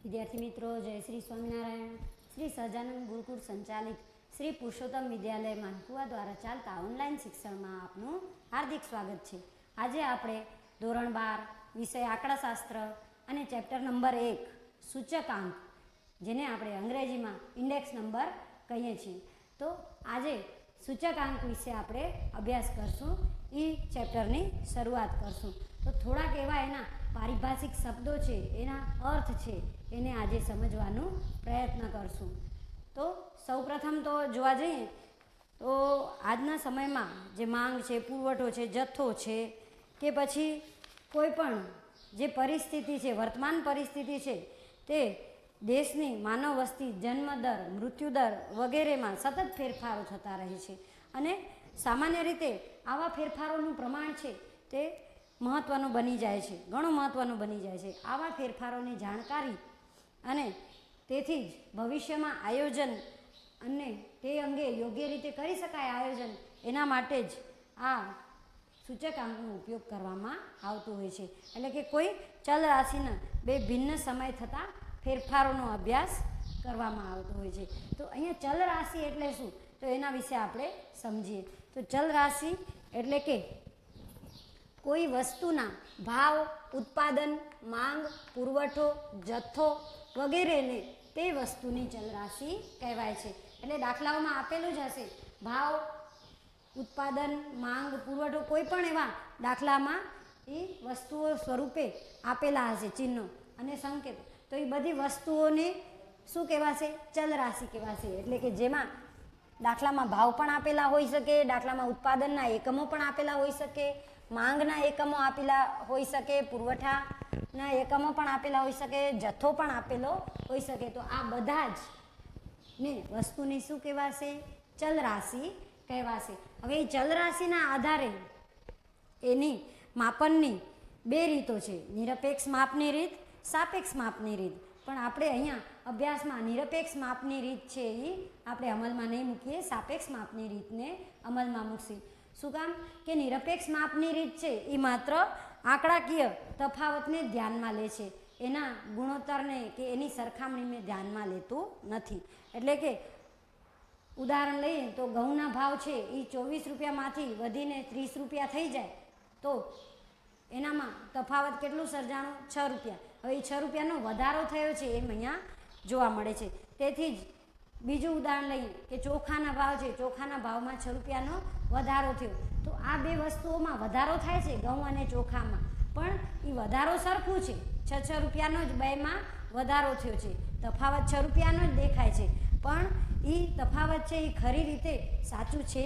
विद्यार्थी मित्रों, जय श्री स्वामीनारायण। श्री सहजानंद गुरुकुल संचालित श्री पुरुषोत्तम विद्यालय मानकुआ द्वारा चालता ऑनलाइन शिक्षण में आपનું हार्दिक स्वागत है। आज આપણે ધોરણ 12 વિષય આંકડાશાસ્ત્ર અને ચેપ્ટર નંબર 1 સૂચકાંક, જેને આપણે અંગ્રેજીમાં ઇન્ડેક્સ નંબર કહીએ છીએ, તો આજે સૂચકાંક વિશે આપણે અભ્યાસ કરશું। એ ચેપ્ટરની શરૂઆત કરશું તો થોડાક એવા એના પારિભાષિક શબ્દો છે, એના અર્થ છે, એને આજે સમજવાનો પ્રયત્ન કરશું। તો સૌપ્રથમ તો જોવા જઈએ તો આજના સમયમાં જે માંગ છે, પુરવઠો છે, જથ્થો છે, કે પછી કોઈ પણ જે પરિસ્થિતિ છે, વર્તમાન પરિસ્થિતિ છે, તે દેશની માનવ વસ્તી, જન્મદર, મૃત્યુદર વગેરેમાં સતત ફેરફારો થતા રહે છે અને સામાન્ય રીતે આવા ફેરફારોનું પ્રમાણ છે તે મહત્ત્વનું બની જાય છે, ઘણું મહત્ત્વનું બની જાય છે। આવા ફેરફારોની જાણકારી અને તેથી જ ભવિષ્યમાં આયોજન અને તે અંગે યોગ્ય રીતે કરી શકાય આયોજન, એના માટે જ આ સૂચકાંકનો ઉપયોગ કરવામાં આવતો હોય છે। એટલે કે કોઈ ચલ રાશિના બે ભિન્ન સમય થતા ફેરફારોનો અભ્યાસ કરવામાં આવતો હોય છે। તો અહીંયા ચલ રાશિ એટલે શું, તો એના વિશે આપણે સમજીએ। તો ચલ રાશિ એટલે કે કોઈ વસ્તુના ભાવ, ઉત્પાદન, માંગ, પુરવઠો, જથ્થો વગેરેને તે વસ્તુની ચલ રાશિ કહેવાય છે। એટલે દાખલાઓમાં આપેલું જ હશે, ભાવ, ઉત્પાદન, માંગ, પુરવઠો, કોઈ પણ એવા દાખલામાં એ વસ્તુઓ સ્વરૂપે આપેલા હશે, ચિહ્નો અને સંકેતો, તો એ બધી વસ્તુઓને શું કહેવાશે? ચલ રાશિ કહેવાશે। એટલે કે જેમાં દાખલામાં ભાવ પણ આપેલા હોઈ શકે, દાખલામાં ઉત્પાદનના એકમો પણ આપેલા હોઈ શકે, માંગના એકમો આપેલા હોઈ શકે, પુરવઠાના એકમો પણ આપેલા હોઈ શકે, જથ્થો પણ આપેલો હોઈ શકે। તો આ બધા જ ને વસ્તુની શું કહેવાશે? ચલ રાશિ કહેવાશે। હવે એ ચલ રાશિના આધારે એની માપનની બે રીતો છે, નિરપેક્ષ માપની રીત, સાપેક્ષ માપની રીત। પણ આપણે અહીંયા અભ્યાસમાં નિરપેક્ષ માપની રીત છે એ આપણે અમલમાં નહીં મૂકીએ, સાપેક્ષ માપની રીતને અમલમાં મૂકીએ। શું કામ? કે નિરપેક્ષ માપની રીત છે એ માત્ર આંકડાકીય તફાવતને ધ્યાનમાં લે છે, એના ગુણોત્તરને કે એની સરખામણીને ધ્યાનમાં લેતું નથી। એટલે કે ઉદાહરણ લઈએ તો ઘઉંના ભાવ છે એ 24 રૂપિયામાંથી વધીને 30 રૂપિયા થઈ જાય તો એનામાં તફાવત કેટલું સર્જાણું? 6 રૂપિયા। હવે એ 6 રૂપિયાનો વધારો થયો છે એમ અહીંયા જોવા મળે છે। તેથી જ બીજું ઉદાહરણ લઈએ કે ચોખાના ભાવ છે, ચોખાના ભાવમાં 6 રૂપિયાનો વધારો થયો, તો આ બે વસ્તુઓમાં વધારો થાય છે, ઘઉં અને ચોખામાં, પણ એ વધારો સરખું છે, 6 રૂપિયાનો જ બેમાં વધારો થયો છે, તફાવત 6 રૂપિયાનો જ દેખાય છે, પણ એ તફાવત છે એ ખરી રીતે સાચું છે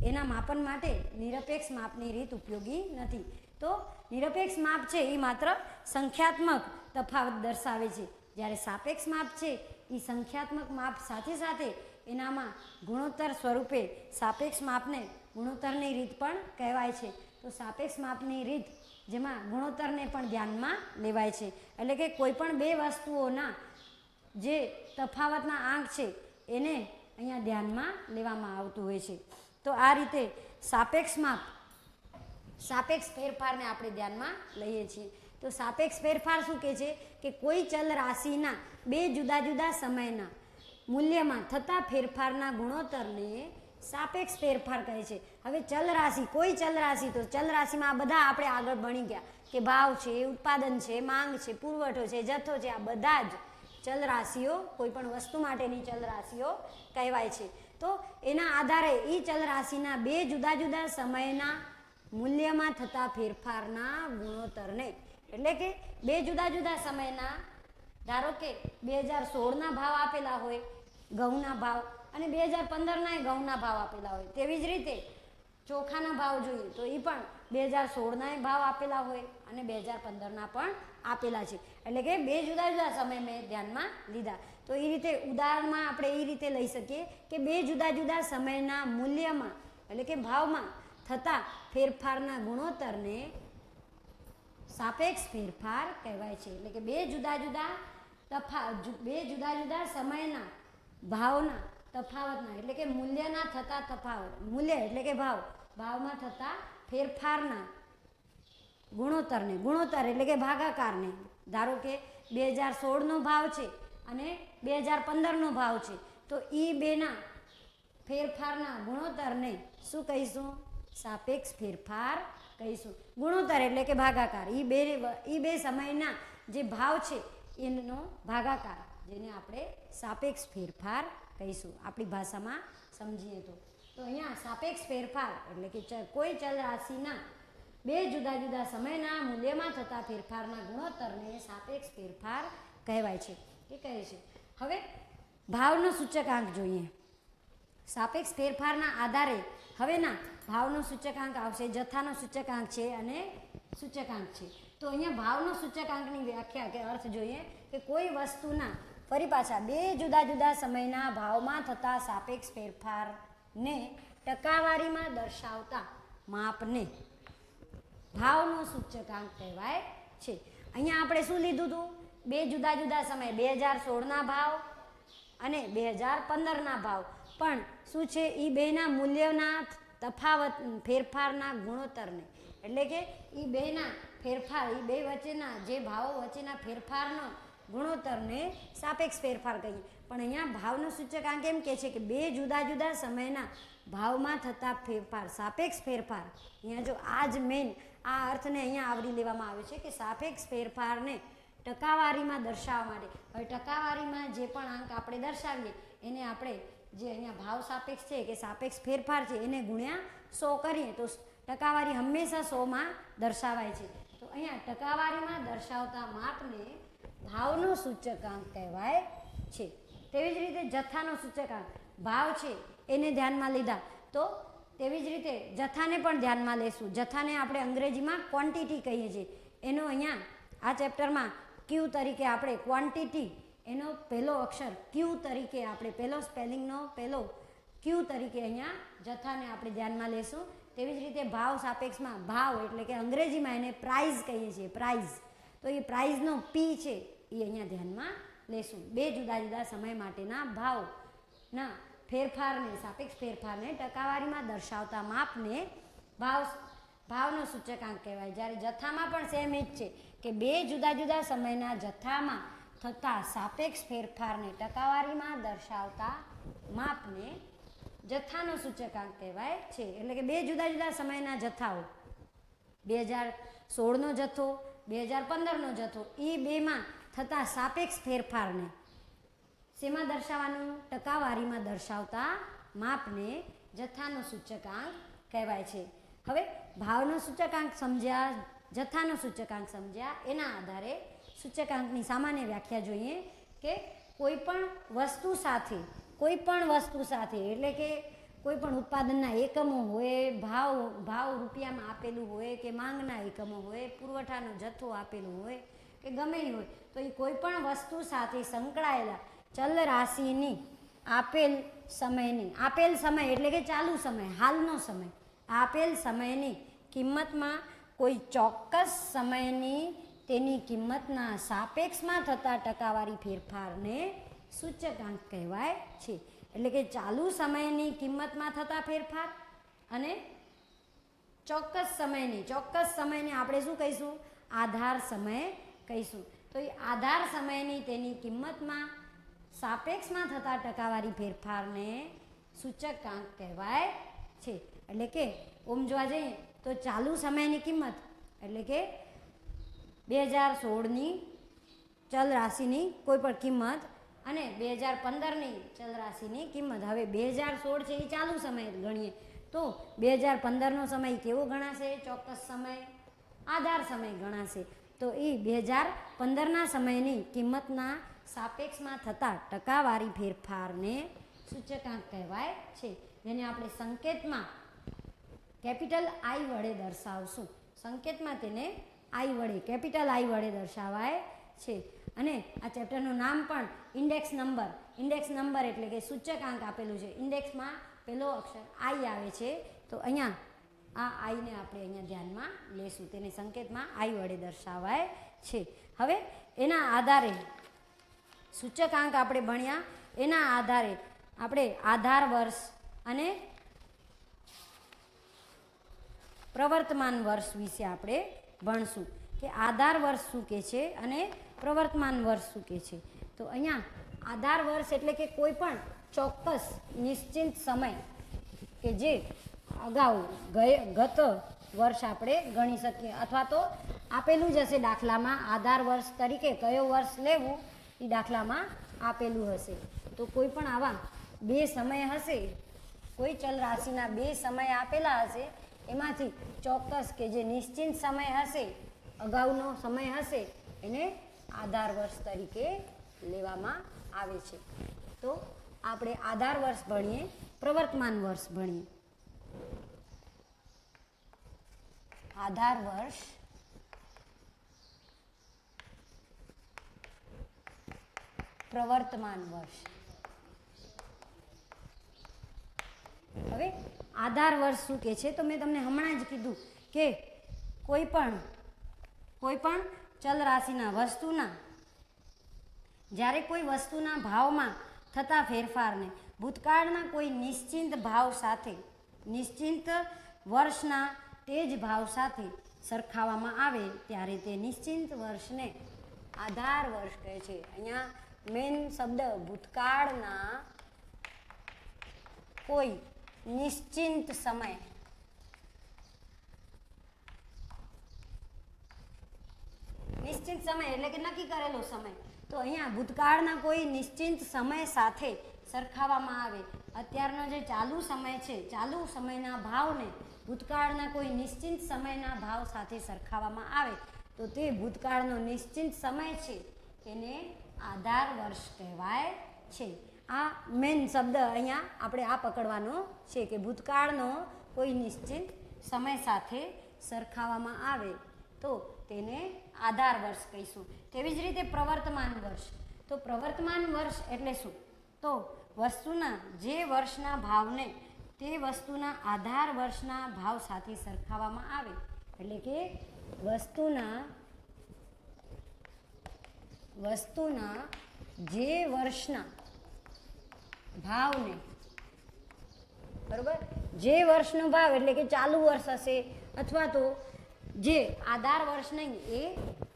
એના માપન માટે નિરપેક્ષ માપની રીત ઉપયોગી નથી। તો નિરપેક્ષ માપ છે એ માત્ર સંખ્યાત્મક તફાવત દર્શાવે છે, જ્યારે સાપેક્ષ માપ છે એ સંખ્યાત્મક માપ સાથે સાથે એનામાં ગુણોત્તર સ્વરૂપે સાપેક્ષ માપને ગુણોત્તરની રીત પણ કહેવાય છે। તો સાપેક્ષ માપની રીત જેમાં ગુણોત્તરને પણ ધ્યાનમાં લેવાય છે, એટલે કે કોઈ પણ બે વસ્તુઓના જે તફાવતના આંક છે એને અહીંયા ધ્યાનમાં લેવામાં આવતું હોય છે। તો આ રીતે સાપેક્ષ માપ, સાપેક્ષ ફેરફારને આપણે ધ્યાનમાં લઈએ છીએ। તો સાપેક્ષ ફેરફાર શું કહે છે? કે કોઈ ચલ રાશિના બે જુદા જુદા સમયના મૂલ્યમાં થતા ફેરફારના ગુણોત્તરને સાપેક્ષ ફેરફાર કહે છે। હવે ચલ રાશિ, કોઈ ચલ રાશિ, તો ચલ રાશિમાં આ બધા આપણે આગળ ભણી ગયા કે ભાવ છે, ઉત્પાદન છે, માંગ છે, પુરવઠો છે, જથ્થો છે, આ બધા જ ચલ રાશિઓ કોઈ પણ વસ્તુ માટેની ચલ રાશિઓ કહેવાય છે। તો એના આધારે એ ચલ રાશિના બે જુદા જુદા સમયના મૂલ્યમાં થતા ફેરફારના ગુણોત્તરને, એટલે કે બે જુદા જુદા સમયના, ધારો કે 2016ના ભાવ આપેલા હોય ઘઉંના ભાવ, અને 2015ના ઘઉંના ભાવ આપેલા હોય, તેવી જ રીતે ચોખાના ભાવ જોઈએ તો એ પણ 2016ના ભાવ આપેલા હોય અને 2015ના પણ આપેલા છે, એટલે કે બે જુદા જુદા સમય મેં ધ્યાનમાં લીધા। તો એ રીતે ઉદાહરણમાં આપણે એ રીતે લઈ શકીએ કે બે જુદા જુદા સમયના મૂલ્યમાં એટલે કે ભાવમાં થતા ફેરફારના ગુણોત્તરને સાપેક્ષ ફેરફાર કહેવાય છે। એટલે કે બે જુદા જુદા સમયના ભાવના તફાવતના એટલે કે મૂલ્યના થતા તફાવત, મૂલ્ય એટલે કે ભાવ, ભાવમાં થતા ફેરફારના ગુણોત્તરને, ગુણોત્તર એટલે કે ભાગાકારને, ધારો કે 2016નો ભાવ છે અને 2015નો ભાવ છે, તો એ બેના ફેરફારના ગુણોત્તરને શું કહીશું? સાપેક્ષ ફેરફાર કહીશું. ગુણોત્તર એટલે કે ભાગાકાર. એ બે સમયના જે ભાવ છે એનો ભાગાકાર, જેને આપણે સાપેક્ષ ફેરફાર કહીશું આપણી ભાષામાં સમજીએ તો. તો અહીંયા સાપેક્ષ ફેરફાર એટલે કે કોઈ ચલ રાશિના બે જુદા જુદા સમયના મૂલ્યમાં થતા ફેરફારના ગુણોત્તરને સાપેક્ષ ફેરફાર કહેવાય છે એ કહે છે. હવે ભાવનો સૂચકાંક જોઈએ. સાપેક્ષ ફેરફારના આધારે હવેના ભાવનો સૂચકાંક આવશે. જથ્થાનો સૂચકાંક છે અને સૂચકાંક છે. તો અહીંયા ભાવનો સૂચકાંકની વ્યાખ્યા કે અર્થ જોઈએ કે કોઈ વસ્તુના ફરી પાછા બે જુદા જુદા સમયના ભાવમાં થતા સાપેક્ષ ફેરફારને ટકાવારીમાં દર્શાવતા માપને ભાવનો સૂચકાંક કહેવાય છે. અહીંયા આપણે શું લીધું હતું? બે જુદા જુદા સમય 2016ના ભાવ અને 2015ના ભાવ, પણ શું છે? એ બેના મૂલ્યના તફાવત ફેરફારના ગુણોત્તરને એટલે કે એ બેના ફેરફાર, એ બે વચ્ચેના જે ભાવો વચ્ચેના ફેરફારનો ગુણોત્તરને સાપેક્ષ ફેરફાર કહીએ. પણ અહીંયા ભાવનો સૂચકાંક એમ કહે છે કે બે જુદા જુદા સમયના ભાવમાં થતા ફેરફાર, સાપેક્ષ ફેરફાર. અહીંયા જો આ જ મેઇન આ અર્થને અહીંયા આવરી લેવામાં આવે છે કે સાપેક્ષ ફેરફારને ટકાવારીમાં દર્શાવવા માટે. હવે ટકાવારીમાં જે પણ આંક આપણે દર્શાવીએ એને આપણે જે અહીંયા ભાવ સાપેક્ષ છે કે સાપેક્ષ ફેરફાર છે એને ગુણ્યા 100 કરીએ તો ટકાવારી હંમેશા 100માં દર્શાવાય છે. તો અહીંયા ટકાવારીમાં દર્શાવતા માપને ભાવનો સૂચકાંક કહેવાય છે. તેવી જ રીતે જથ્થાનો સૂચકાંક ભાવ છે એને ધ્યાનમાં લીધા, તો તેવી જ રીતે જથ્થાને પણ ધ્યાનમાં લેશું. જથ્થાને આપણે અંગ્રેજીમાં ક્વોન્ટિટી કહીએ છીએ. એનો અહીંયા આ ચેપ્ટરમાં ક્યુ તરીકે આપણે ક્વોન્ટિટી, એનો પહેલો અક્ષર ક્યુ તરીકે આપણે પહેલો સ્પેલિંગનો પહેલો ક્યુ તરીકે અહીંયા જથ્થાને આપણે ધ્યાનમાં લેશું. તેવી જ રીતે ભાવ સાપેક્ષમાં ભાવ એટલે કે અંગ્રેજીમાં એને પ્રાઇઝ કહીએ છીએ, પ્રાઇઝ. તો એ પ્રાઇઝનો પી છે એ અહીંયા ધ્યાનમાં લેશું. બે જુદા જુદા સમય માટેના ભાવના ફેરફારને સાપેક્ષ ફેરફારને ટકાવારીમાં દર્શાવતા માપને ભાવનો સૂચકાંક કહેવાય. જ્યારે જથ્થામાં પણ સેમ જ છે કે બે જુદા જુદા સમયના જથ્થામાં થતા સાપેક્ષ ફેરફારને ટકાવારીમાં દર્શાવતા માપને જથ્થાનો સૂચકાંક કહેવાય છે. એટલે કે બે જુદા જુદા સમયના જથ્થાઓ 2016નો જથ્થો, 2015નો જથ્થો, એ બેમાં થતા સાપેક્ષ ફેરફારને શેમાં દર્શાવવાનું? ટકાવારીમાં દર્શાવતા માપને જથ્થાનો સૂચકાંક કહેવાય છે. હવે ભાવનો સૂચકાંક સમજ્યા, જથ્થાનો સૂચકાંક સમજ્યા, એના આધારે સૂચકાંકની સામાન્ય વ્યાખ્યા જોઈએ કે કોઈ પણ વસ્તુ સાથે એટલે કે કોઈ પણ ઉત્પાદનના એકમો હોય, ભાવ રૂપિયામાં આપેલું હોય કે માંગના એકમો હોય, પુરવઠાનો જથ્થો આપેલો હોય કે ગમે હોય, તો એ કોઈ પણ વસ્તુ સાથે સંકળાયેલા ચલ રાશિની આપેલ સમય એટલે કે ચાલુ સમય, હાલનો સમય, આપેલ સમયની કિંમતમાં કોઈ ચોક્કસ સમયની તેની કિંમતના સાપેક્ષમાં થતા ટકાવારી ફેરફારને સૂચકાંક કહેવાય છે. એટલે કે ચાલુ સમયની કિંમતમાં થતા ફેરફાર અને ચોક્કસ સમયને આપણે શું કહીશું? આધાર સમય કહીશું. તો એ આધાર સમયની તેની કિંમતમાં સાપેક્ષમાં થતા ટકાવારી ફેરફારને સૂચકાંક કહેવાય છે. એટલે કે ઓમ જોવા જઈએ તો ચાલુ સમયની કિંમત એટલે કે 2016ની ચલ રાશિની કોઈ પણ કિંમત અને 2015ની ચલ રાશિની કિંમત. હવે 2016 છે એ ચાલુ સમય ગણીએ તો 2015નો સમય કેવો ગણાશે? ચોક્કસ સમય, આધાર સમય ગણાશે. તો એ 2015ના સમયની કિંમતના સાપેક્ષમાં થતા ટકાવારી ફેરફારને સૂચકાંક કહેવાય છે. જેને આપણે સંકેતમાં કેપિટલ આઈ વડે દર્શાવશું. સંકેતમાં તેને કેપિટલ આઈ વડે દર્શાવાય છે. અને આ ચેપ્ટરનું નામ પણ ઇન્ડેક્સ નંબર એટલે કે સૂચકાંક આપેલું છે. ઇન્ડેક્સમાં પહેલો અક્ષર આઈ આવે છે, તો અહીંયા આ આઈને આપણે અહીંયા ધ્યાનમાં લેશું. તેને સંકેતમાં આઈ વડે દર્શાવાય છે. હવે એના આધારે સૂચકાંક આપણે ભણ્યા, એના આધારે આપણે આધાર વર્ષ અને પ્રવર્તમાન વર્ષ વિશે આપણે ભણશું કે આધાર વર્ષ શું કહે છે અને પ્રવર્તમાન વર્ષ શું કહે છે? તો અહીંયા આધાર વર્ષ એટલે કે કોઈ પણ ચોક્કસ નિશ્ચિત સમય કે જે અગાઉ ગત વર્ષ આપણે ગણી શકીએ, અથવા તો આપેલું જ હશે દાખલામાં આધાર વર્ષ તરીકે કયો વર્ષ લેવું એ દાખલામાં આપેલું હશે. તો કોઈ પણ આવા બે સમય હશે, કોઈ ચલ રાશિના બે સમય આપેલા હશે, એમાંથી ચોક્કસ કે જે નિશ્ચિત સમય હશે, અગાઉનો સમય હશે, એને આધાર વર્ષ તરીકે લેવામાં આવે છે. તો આપણે આધાર વર્ષ ભણીએ, પ્રવર્તમાન વર્ષ ભણીએ. આધાર વર્ષ, પ્રવર્તમાન વર્ષ. હવે આધાર વર્ષ શું કહે છે? તો મેં તમને હમણાં જ કીધું કે કોઈ પણ ચલ રાશિના વસ્તુના, જ્યારે કોઈ વસ્તુના ભાવમાં થતા ફેરફારને ભૂતકાળના કોઈ નિશ્ચિત ભાવ સાથે, નિશ્ચિત વર્ષના તે જ ભાવ સાથે સરખાવવામાં આવે ત્યારે તે નિશ્ચિત વર્ષને આધાર વર્ષ કહે છે. અહીંયા મેન શબ્દ ભૂતકાળના કોઈ નિશ્ચિત સમય, નિશ્ચિત સમય એટલે કે નક્કી કરેલો સમય. તો અહીંયા ભૂતકાળના કોઈ નિશ્ચિત સમય સાથે સરખાવવામાં આવે. અત્યારનો જે ચાલુ સમય છે, ચાલુ સમયના ભાવને ભૂતકાળના કોઈ નિશ્ચિત સમયના ભાવ સાથે સરખાવવામાં આવે તો તે ભૂતકાળનો નિશ્ચિત સમય છે, એને આધાર વર્ષ કહેવાય છે. આ મેન શબ્દ અહીંયા આપણે આ પકડવાનો છે કે ભૂતકાળનો કોઈ નિશ્ચિત સમય સાથે સરખાવવામાં આવે તો તેને આધાર વર્ષ કહીશું. તેવી જ રીતે પ્રવર્તમાન વર્ષ. તો પ્રવર્તમાન વર્ષ એટલે શું? તો વસ્તુના જે વર્ષના ભાવને તે વસ્તુના આધાર વર્ષના ભાવ સાથે સરખાવવામાં આવે, એટલે કે વસ્તુના જે વર્ષના ભાવને, બરોબર, જે વર્ષનો ભાવ એટલે કે ચાલુ વર્ષ હશે, અથવા તો જે આધાર વર્ષ નહીં એ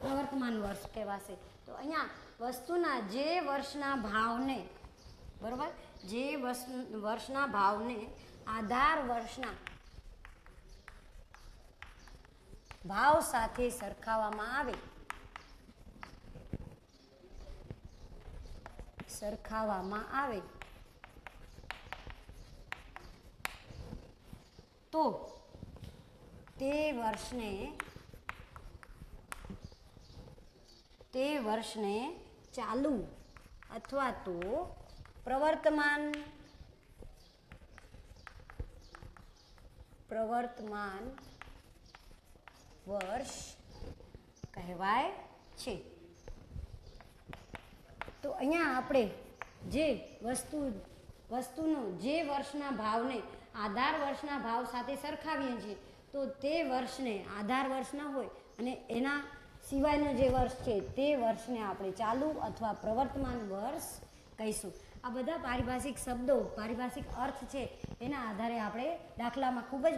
પ્રવર્તમાન વર્ષ કહેવાશે. તો અહીંયા વસ્તુના જે વર્ષના ભાવને, બરોબર, જે વર્ષના ભાવને આધાર વર્ષના ભાવ સાથે સરખાવવામાં આવે, તો તે વર્ષને ચાલુ અથવા તો પ્રવર્તમાન વર્ષ કહેવાય છે. તો અહીંયા આપણે જે વસ્તુનો જે વર્ષના ભાવને આધાર વર્ષના ભાવ સાથે સરખાવીએ છીએ તો તે વર્ષને આધાર વર્ષ ન હોય અને એના સિવાયનો જે વર્ષ છે તે વર્ષને આપણે ચાલુ અથવા પ્રવર્તમાન વર્ષ કહીશું. આ બધા પારિભાષિક શબ્દો, પારિભાષિક અર્થ છે, એના આધારે આપણે દાખલામાં ખૂબ જ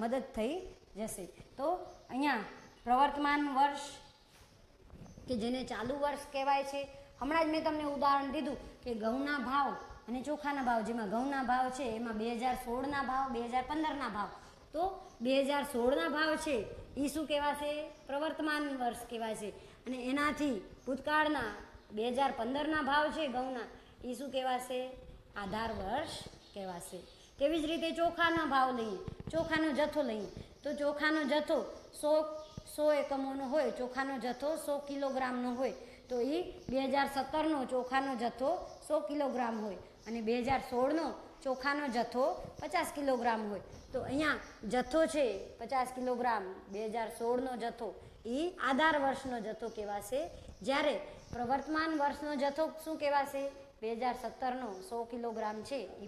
મદદ થઈ જશે. તો અહીંયા પ્રવર્તમાન વર્ષ કે જેને ચાલુ વર્ષ કહેવાય છે. હમણાં જ મેં તમને ઉદાહરણ દીધું કે ઘઉંના ભાવ અને ચોખાના ભાવ, જેમાં ઘઉંના ભાવ છે એમાં 2016ના ભાવ, 2015ના ભાવ. તો 2016ના ભાવ છે એ શું કહેવાશે? પ્રવર્તમાન વર્ષ કહેવાશે. અને એનાથી ભૂતકાળના 2015ના ભાવ છે ઘઉંના, એ શું કહેવાશે? આધાર વર્ષ કહેવાશે. તેવી જ રીતે ચોખાના ભાવ લઈએ, ચોખાનો જથ્થો લઈએ, તો ચોખાનો જથ્થો 100 એકમોનો હોય, ચોખાનો જથ્થો 100 કિલોગ્રામનો હોય, તો એ 2017નો ચોખાનો જથ્થો 100 કિલોગ્રામ હોય અને 2016નો ચોખાનો જથ્થો 50 કિલોગ્રામ હોય. તો અહીંયા જથ્થો છે 50 કિલોગ્રામ, 2016નો જથ્થો એ આધાર વર્ષનો જથ્થો કહેવાશે. જ્યારે પ્રવર્તમાન વર્ષનો જથ્થો શું કહેવાશે? 2017નો 100 કિલોગ્રામ છે એ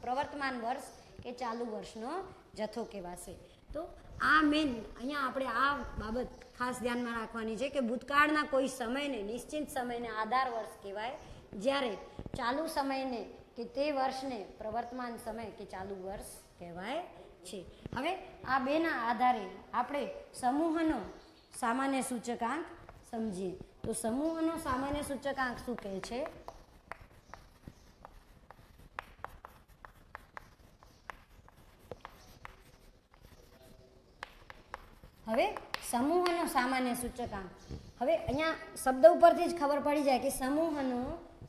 પ્રવર્તમાન વર્ષ કે ચાલુ વર્ષનો જથ્થો કહેવાશે. તો આ મેન અહીંયા આપણે આ બાબત ખાસ ધ્યાનમાં રાખવાની છે કે ભૂતકાળના કોઈ સમયને, નિશ્ચિત સમયને આધાર વર્ષ કહેવાય, જ્યારે ચાલુ સમયને કે તે વર્ષને પ્રવર્તમાન સમય કે ચાલુ વર્ષ કહેવાય છે. હવે આ બેના આધારે આપણે સમૂહનો સામાન્ય સૂચકાંક, સમજીએ. તો સમૂહનો સામાન્ય સૂચકાંક શું કહે છે? હવે સમૂહનો સામાન્ય સૂચકાંક, હવે અહીંયા શબ્દ ઉપરથી જ ખબર પડી જાય કે સમૂહનો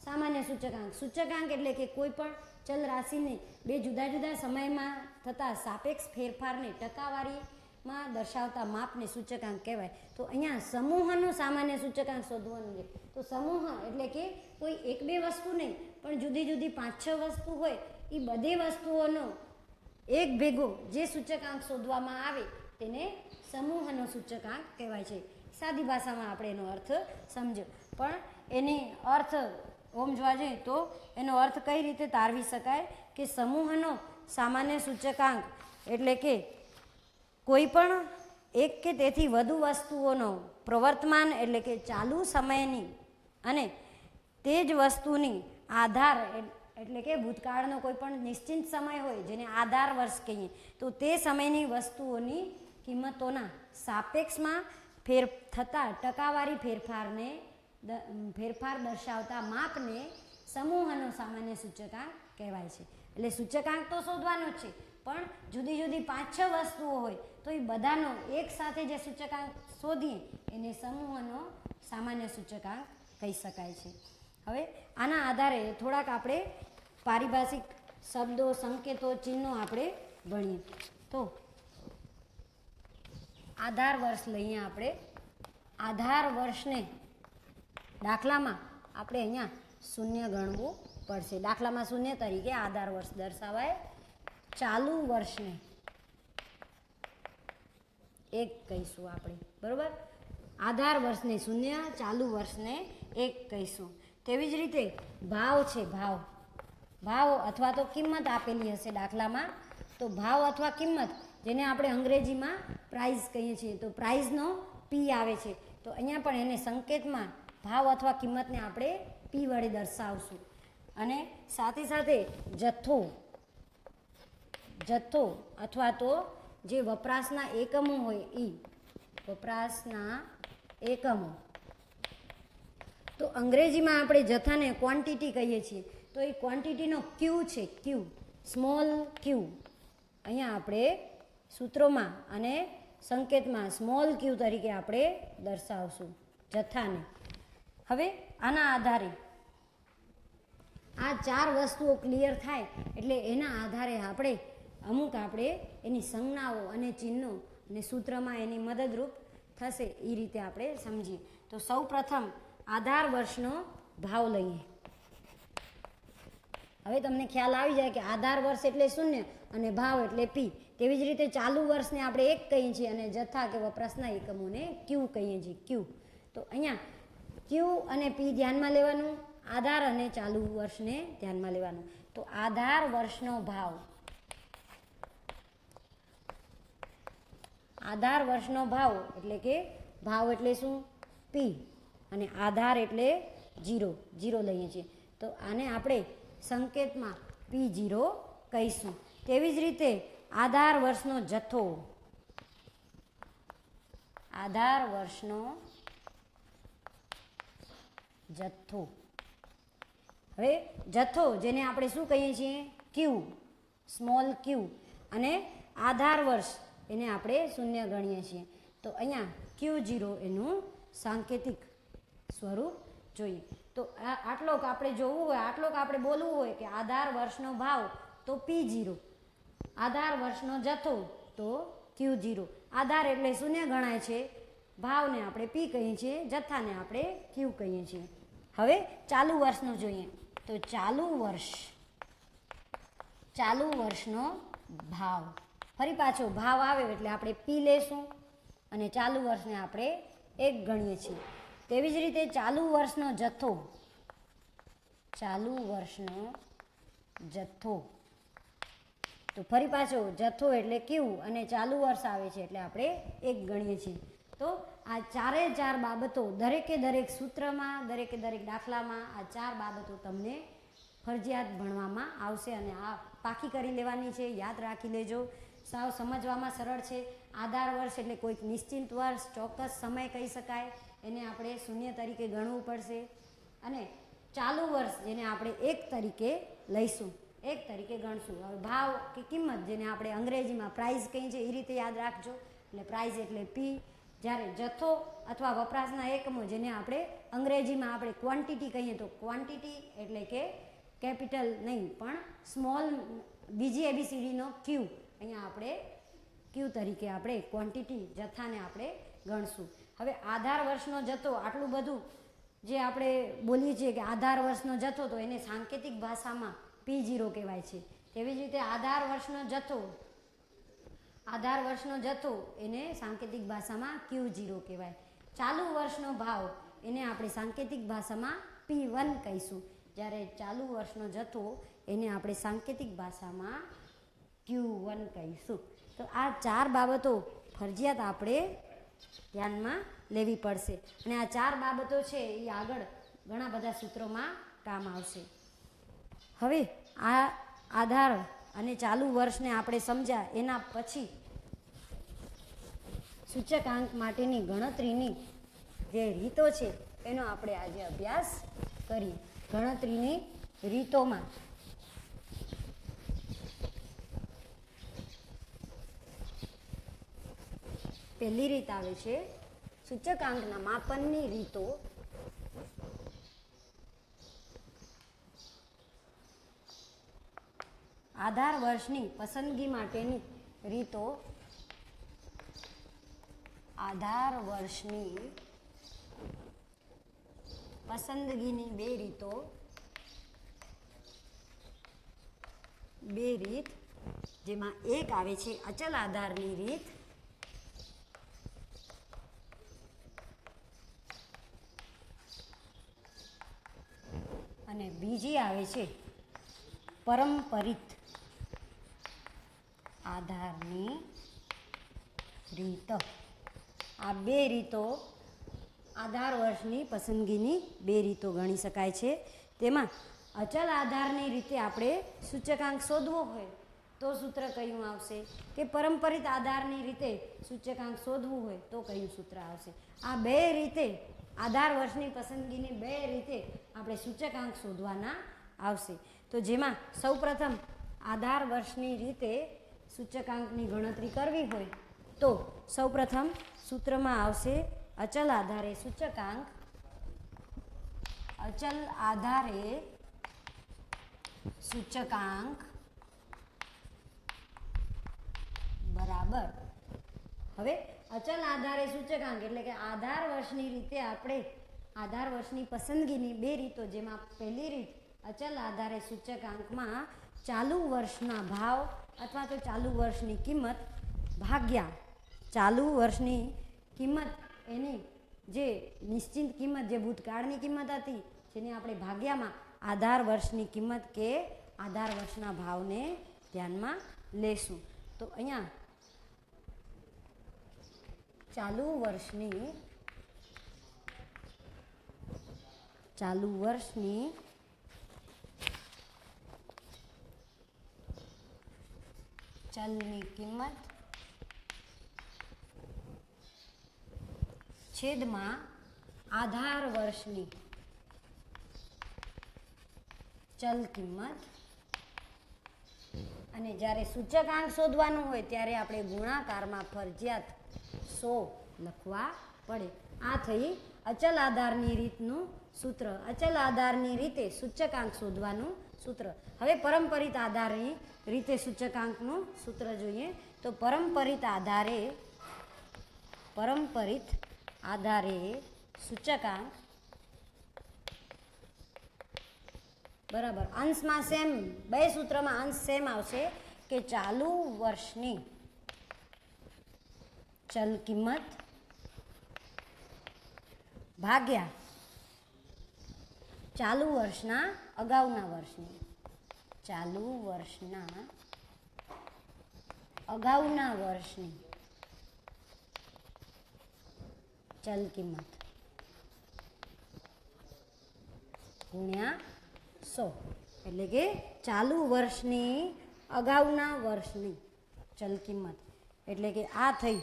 સામાન્ય સૂચકાંક, સૂચકાંક એટલે કે કોઈ પણ ચલ રાશિને બે જુદા જુદા સમયમાં થતા સાપેક્ષ ફેરફારને ટકાવારીમાં દર્શાવતા માપને સૂચકાંક કહેવાય. તો અહીંયા સમૂહનો સામાન્ય સૂચકાંક શોધવાનું છે. તો સમૂહ એટલે કે કોઈ એક બે વસ્તુ નહીં પણ જુદી જુદી 5-6 વસ્તુ હોય, એ બધી વસ્તુઓનો એક ભેગો જે સૂચકાંક શોધવામાં આવે તેને સમૂહનો સૂચકાંક કહેવાય છે. સાદી ભાષામાં આપણે એનો અર્થ સમજો, પણ એની અર્થ ઓમ જોવા જઈએ તો એનો અર્થ કઈ રીતે તારવી શકાય કે સમૂહનો સામાન્ય સૂચકાંક એટલે કે કોઈ પણ એક કે તેથી વધુ વસ્તુઓનો પ્રવર્તમાન એટલે કે ચાલુ સમયની અને તે જ વસ્તુની આધાર એટલે કે ભૂતકાળનો કોઈ પણ નિશ્ચિત સમય હોય જેને આધાર વર્ષ કહીએ, તો તે સમયની વસ્તુઓની કિંમતોના સાપેક્ષમાં થતા ટકાવારી ફેરફાર દર્શાવતા માપને સમૂહનો સામાન્ય સૂચકાંક કહેવાય છે. એટલે સૂચકાંક તો શોધવાનો જ છે, પણ જુદી જુદી 5-6 વસ્તુઓ હોય તો એ બધાનો એક સાથે જે સૂચકાંક શોધીએ એને સમૂહનો સામાન્ય સૂચકાંક કહી શકાય છે. હવે આના આધારે થોડાક આપણે પારિભાષિક શબ્દો, સંકેતો, ચિહ્નો આપણે ભણીએ. તો આધાર વર્ષ લઈએ આપણે. આધાર વર્ષને દાખલામાં આપણે અહીંયા શૂન્ય ગણવું પડશે. દાખલામાં શૂન્ય તરીકે આધાર વર્ષ દર્શાવાય. ચાલુ વર્ષને 1 કહીશું આપણે, બરોબર. આધાર વર્ષને 0, ચાલુ વર્ષને 1 કહીશું. તેવી જ રીતે ભાવ છે, ભાવ અથવા તો કિંમત આપેલી હશે દાખલામાં, તો ભાવ અથવા કિંમત જેને આપણે અંગ્રેજીમાં પ્રાઇઝ કહીએ છીએ, તો પ્રાઇઝનો પી આવે છે. તો અહીંયા પણ એને સંકેતમાં ભાવ અથવા કિંમતને આપણે પી વડે દર્શાવશું. અને સાથે સાથે જથ્થો અથવા તો જે વપરાશના એકમો હોય એ વપરાશના એકમો, તો અંગ્રેજીમાં આપણે જથ્થાને ક્વોન્ટિટી કહીએ છીએ, તો એ ક્વોન્ટિટીનો ક્યુ છે, ક્યુ, સ્મોલ ક્યુ. અહીંયા આપણે સૂત્રોમાં અને સંકેતમાં સ્મોલ ક્યુ તરીકે આપણે દર્શાવશું જથ્થાને. હવે આના આધારે આ 4 વસ્તુઓ ક્લિયર થાય એટલે એના આધારે આપણે એની સંજ્ઞાઓ અને ચિહ્નો અને સૂત્રમાં એની મદદરૂપ થશે એ રીતે આપણે સમજીએ. તો સૌ પ્રથમ આધાર વર્ષનો ભાવ લઈએ. હવે તમને ખ્યાલ આવી જાય કે આધાર વર્ષ એટલે 0 અને ભાવ એટલે પી. તેવી જ રીતે ચાલુ વર્ષને આપણે 1 કહીએ છીએ અને જથ્થા કે વપરાશના એકમોને ક્યુ કહીએ છીએ, ક્યુ. તો અહીંયા ક્યુ અને પી ધ્યાનમાં લેવાનું, આધાર અને ચાલુ વર્ષને ધ્યાનમાં લેવાનું. તો આધાર વર્ષનો ભાવ, આધાર વર્ષનો ભાવ એટલે કે ભાવ એટલે શું? પી, અને આધાર એટલે 0 લઈએ છીએ. તો આને આપણે સંકેતમાં P0 કહીશું. તેવી જ રીતે આધાર વર્ષનો જથ્થો, આધાર વર્ષનો જથ્થો. હવે જથ્થો જેને આપણે શું કહીએ છીએ? ક્યુ, સ્મોલ ક્યુ. અને આધાર વર્ષ એને આપણે 0 ગણીએ છીએ. તો અહીંયા Q0 એનું સાંકેતિક સ્વરૂપ જોઈએ. તો આટલોક આપણે જોવું હોય, આટલોક આપણે બોલવું હોય કે આધાર વર્ષનો ભાવ તો P0, આધાર વર્ષનો જથ્થો તો Q0. આધાર એટલે 0 ગણાય છે, ભાવને આપણે P કહીએ છીએ, જથ્થાને આપણે Q કહીએ છીએ. હવે ચાલુ વર્ષનું જોઈએ. તો ચાલુ વર્ષનો ભાવ, ફરી પાછો ભાવ આવે એટલે આપણે P લેશું અને ચાલુ વર્ષને આપણે 1 ગણીએ છીએ. તેવી જ રીતે ચાલુ વર્ષનો જથ્થો, ચાલુ વર્ષનો જથ્થો, તો ફરી પાછો જથ્થો એટલે Q અને ચાલુ વર્ષ આવે છે એટલે આપણે 1 ગણીએ છીએ. તો આ 4 બાબતો દરેકે દરેક સૂત્રમાં, દરેકે દરેક દાખલામાં આ 4 બાબતો તમને ફરજિયાત ભણવામાં આવશે અને આ પાકી કરી લેવાની છે. યાદ રાખી લેજો, સાવ સમજવામાં સરળ છે. આધાર વર્ષ એટલે કોઈક નિશ્ચિત વર્ષ, ચોક્કસ સમય કહી શકાય. એને આપણે શૂન્ય તરીકે ગણવું પડશે અને ચાલુ વર્ષ જેને આપણે 1 તરીકે લઈશું, 1 તરીકે ગણશું. હવે ભાવ કે કિંમત જેને આપણે અંગ્રેજીમાં પ્રાઇસ કહીએ છીએ એ રીતે યાદ રાખજો. એટલે પ્રાઇસ એટલે પી. જ્યારે જથ્થો અથવા વપરાશના એકમો જેને આપણે અંગ્રેજીમાં આપણે ક્વોન્ટિટી કહીએ તો ક્વોન્ટિટી એટલે કે કેપિટલ નહીં પણ સ્મોલ બીજી એબીસીડીનો ક્યુ, અહીંયા આપણે ક્યુ તરીકે આપણે ક્વોન્ટિટી જથ્થાને આપણે ગણશું. હવે આધાર વર્ષનો જથ્થો આટલું બધું જે આપણે બોલીએ છીએ કે આધાર વર્ષનો જથ્થો તો એને સાંકેતિક ભાષામાં P0 કહેવાય છે. તેવી જ રીતે આધાર વર્ષનો જથ્થો એને સાંકેતિક ભાષામાં Q0 કહેવાય. ચાલુ વર્ષનો ભાવ એને આપણે સાંકેતિક ભાષામાં P1 કહીશું. જ્યારે ચાલુ વર્ષનો જથ્થો એને આપણે સાંકેતિક ભાષામાં Q1 કહીશું. તો આ 4 બાબતો ફરજિયાત આપણે ધ્યાનમાં લેવી પડશે અને આ 4 બાબતો છે એ આગળ ઘણા બધા સૂત્રોમાં કામ આવશે. હવે આ આધાર અને ચાલુ વર્ષને આપણે સમજ્યા એના પછી સૂચકાંક માટેની ગણતરીની જે રીતો છે એનો આપણે આજે અભ્યાસ કરીએ. ગણતરીની રીતોમાં પહેલી રીત આવે છે સૂચકાંકના માપનની રીતો. આધાર વર્ષની પસંદગી માટેની રીતો. આધાર વર્ષની પસંદગીની બે રીત જેમાં એક આવે છે અચલ આધારની રીત અને બીજી આવે છે પરંપરિત આધારની રીત. આ બે રીતો આધાર વર્ષની પસંદગીની બે રીતો ગણી શકાય છે. તેમાં અચલ આધારની રીતે આપણે સૂચકાંક શોધવો હોય તો સૂત્ર કયું આવશે કે પરંપરિત આધારની રીતે સૂચકાંક શોધવું હોય તો કયું સૂત્ર આવશે. આ બે રીતે આધાર વર્ષની પસંદગીની બે રીતે આપણે સૂચકાંક શોધવાના આવશે. તો જેમાં સૌપ્રથમ આધાર વર્ષની રીતે સૂચકાંકની ગણતરી કરવી હોય તો સૌપ્રથમ સૂત્રમાં આવશે અચલ આધારે સૂચકાંક. અચલ આધારે સૂચકાંક બરાબર. હવે અચલ આધારે સૂચકાંક એટલે કે આધાર વર્ષની રીતે આપણે આધાર વર્ષની પસંદગીની બે રીતો જેમાં પહેલી રીત અચલ આધારે સૂચકાંકમાં ચાલુ વર્ષના ભાવ અથવા તો ચાલુ વર્ષની કિંમત ભાગ્યા ચાલુ વર્ષની કિંમત એની જે નિશ્ચિત કિંમત જે ભૂતકાળની કિંમત હતી જેને આપણે ભાગ્યામાં આધાર વર્ષની કિંમત કે આધાર વર્ષના ભાવને ધ્યાનમાં લેશું. તો અહીંયા ચાલુ વર્ષની ચલની કિંમત છેદમાં આધાર વર્ષની ચલ કિંમત. અને જ્યારે સૂચકાંક શોધવાનું હોય ત્યારે આપણે ગુણાકારમાં ફરજિયાત 100 લખવા પડે. આ થઈ અચલ આધારની રીતનું સૂત્ર. અચલ આધારની રીતે સૂચકાંક શોધવાનું સૂત્ર. હવે પરંપરિત આધારની રીતે સૂચકાંકનું સૂત્ર જોઈએ તો પરંપરિત આધારે સૂચકાંક બરાબર અંશમાં સેમ બે સૂત્રમાં અંશ સેમ આવશે કે ચાલુ વર્ષની ચલ કિંમત ભાગ્યા ચાલુ વર્ષના અગાઉના વર્ષની ચલ કિંમત ગુણ્યા 100 એટલે કે ચાલુ વર્ષની અગાઉના વર્ષની ચલ કિંમત એટલે કે આ થઈ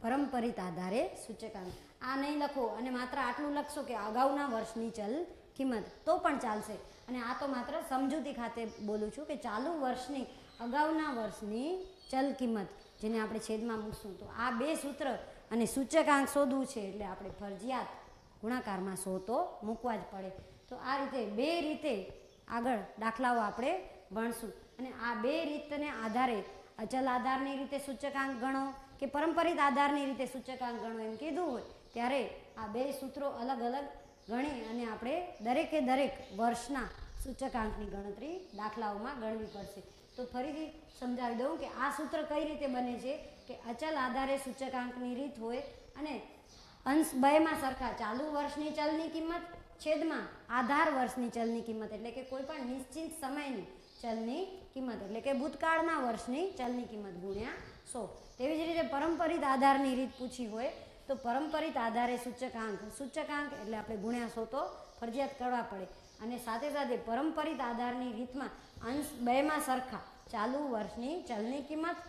પરંપરિત આધારે સૂચકાંક. આ નહીં લખો અને માત્ર આટલું લખશો કે અગાઉના વર્ષની ચલ કિંમત તો પણ ચાલશે. અને આ તો માત્ર સમજૂતી ખાતે બોલું છું કે ચાલુ વર્ષની અગાઉના વર્ષની ચલ કિંમત જેને આપણે છેદમાં મૂકશું. તો આ બે સૂત્ર અને સૂચકાંક શોધવું છે એટલે આપણે ફરજિયાત ગુણાકારમાં 100 તો મૂકવા જ પડે. તો આ રીતે બે રીતે આગળ દાખલાઓ આપણે ભણશું. અને આ બે રીતને આધારે અચલ આધારની રીતે સૂચકાંક ગણો કે પરંપરિત આધારની રીતે સૂચકાંક ગણો એમ કીધું હોય ત્યારે આ બે સૂત્રો અલગ અલગ ગણી અને આપણે દરેકે દરેક વર્ષના સૂચકાંકની ગણતરી દાખલાઓમાં ગણવી પડશે. તો ફરીથી સમજાવી દઉં કે આ સૂત્ર કઈ રીતે બને છે કે અચલ આધારે સૂચકાંકની રીત હોય અને અંશ બેમાં સરખા ચાલુ વર્ષની ચલની કિંમત છેદમાં આધાર વર્ષની ચલની કિંમત એટલે કે કોઈ પણ નિશ્ચિત સમયની ચલની કિંમત એટલે કે ભૂતકાળના વર્ષની ચલની કિંમત ગુણ્યા 100. તેવી જ રીતે પરંપરિત આધારની રીત પૂછી હોય તો પરંપરિત આધારે સૂચકાંક એટલે આપણે ગુણ્યા 100 તો ફરજિયાત કરવા પડે. અને સાથે સાથે પરંપરિત આધારની રીતમાં અંશ બેમાં સરખા ચાલુ વર્ષની ચલની કિંમત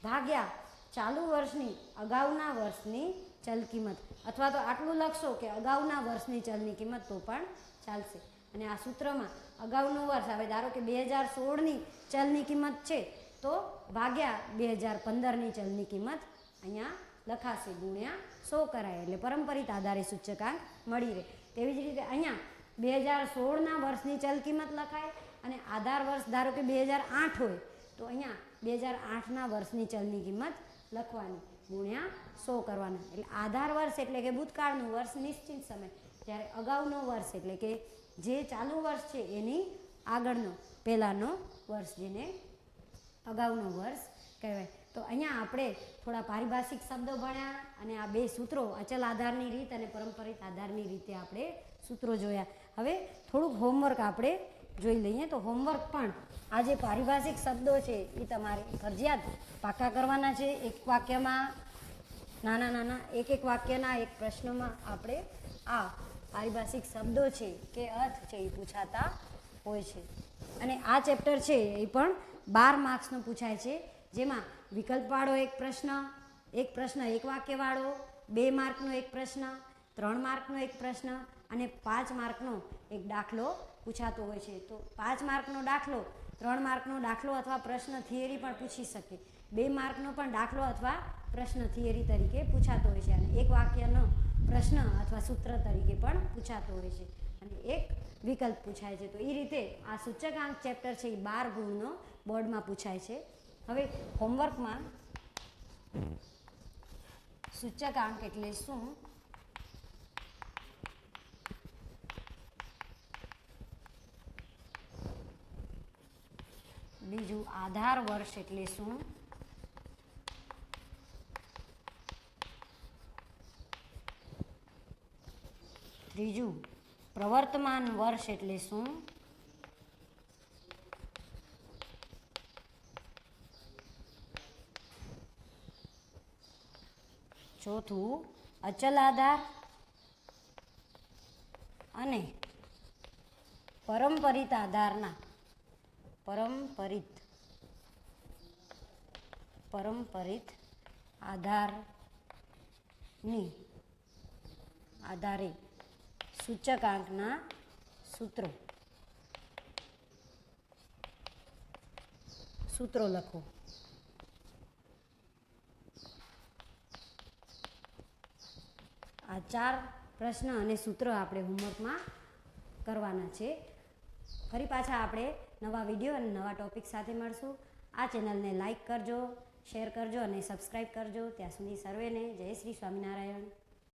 ભાગ્યા ચાલુ વર્ષની અગાઉના વર્ષની ચલ કિંમત અથવા તો આટલું લખશો કે અગાઉના વર્ષની ચલની કિંમત તો પણ ચાલશે. અને આ સૂત્રમાં અગાઉનું વર્ષ હવે ધારો કે 2016ની ચલની કિંમત છે તો ભાગ્યા 2015ની ચલની કિંમત અહીંયા લખાશે ગુણ્યા 100 કરાય એટલે પરંપરિત આધારે સૂચકાંક મળી રહે. તેવી જ રીતે અહીંયા 2016ના વર્ષની ચલ કિંમત લખાય અને આધાર વર્ષ ધારો કે 2008 હોય તો અહીંયા 2008ના વર્ષની ચલની કિંમત લખવાની ગુણ્યા 100 કરવાના. એટલે આધાર વર્ષ એટલે કે ભૂતકાળનું વર્ષ નિશ્ચિત સમય, જ્યારે અગાઉનો વર્ષ એટલે કે જે ચાલુ વર્ષ છે એની આગળનો પહેલાંનો વર્ષ જેને અગાઉનો વર્ષ કહેવાય. તો અહીંયા આપણે થોડા પારિભાષિક શબ્દો ભણ્યા અને આ બે સૂત્રો અચલ આધારની રીત અને પરંપરિત આધારની રીતે આપણે સૂત્રો જોયા. હવે થોડુંક હોમવર્ક આપણે જોઈ લઈએ. તો હોમવર્ક પણ આ જે પારિભાષિક શબ્દો છે એ તમારે ફરજિયાત પાકા કરવાના છે. એક વાક્યમાં નાના એક વાક્યના એક પ્રશ્નમાં આપણે આ પારિભાષિક શબ્દો છે કે અર્થ છે એ પૂછાતા હોય છે. અને આ ચેપ્ટર છે એ પણ 12 માર્ક્સનું પૂછાય છે, જેમાં વિકલ્પવાળો એક પ્રશ્ન એક વાક્યવાળો, 2 માર્કનો એક પ્રશ્ન, 3 માર્કનો એક પ્રશ્ન અને 5 માર્કનો એક દાખલો પૂછાતો હોય છે. તો 5 માર્કનો દાખલો, 3 માર્કનો દાખલો અથવા પ્રશ્ન થિયરી પણ પૂછી શકે, 2 માર્કનો પણ દાખલો અથવા પ્રશ્ન થિયરી તરીકે પૂછાતો હોય છે અને એક વાક્યનો પ્રશ્ન અથવા સૂત્ર તરીકે પણ પૂછાતો હોય છે અને એક વિકલ્પ પૂછાય છે. તો એ રીતે આ સૂચકાંક ચેપ્ટર છે એ 12 ગુણનો બોર્ડમાં પૂછાય છે. હવે હોમવર્કમાં સૂચકાંક એટલે શું, બીજું આધાર વર્ષ એટલે શું, ત્રીજું પ્રવર્તમાન વર્ષ એટલે શું, ચોથું અચલ આધાર અને પરંપરિત આધારના પરંપરિત આધારની આધારે સૂચકાંકના સૂત્રો લખો. આ 4 પ્રશ્ન અને સૂત્ર આપણે હોમવર્કમાં કરવાના છે. ફરી પાછા આપણે નવા વિડીયો અને નવા ટોપિક સાથે મળશું. આ ચેનલને લાઈક કરજો, શેર કરજો અને સબસ્ક્રાઈબ કરજો. ત્યાં સુધી સર્વેને જય શ્રી સ્વામિનારાયણ.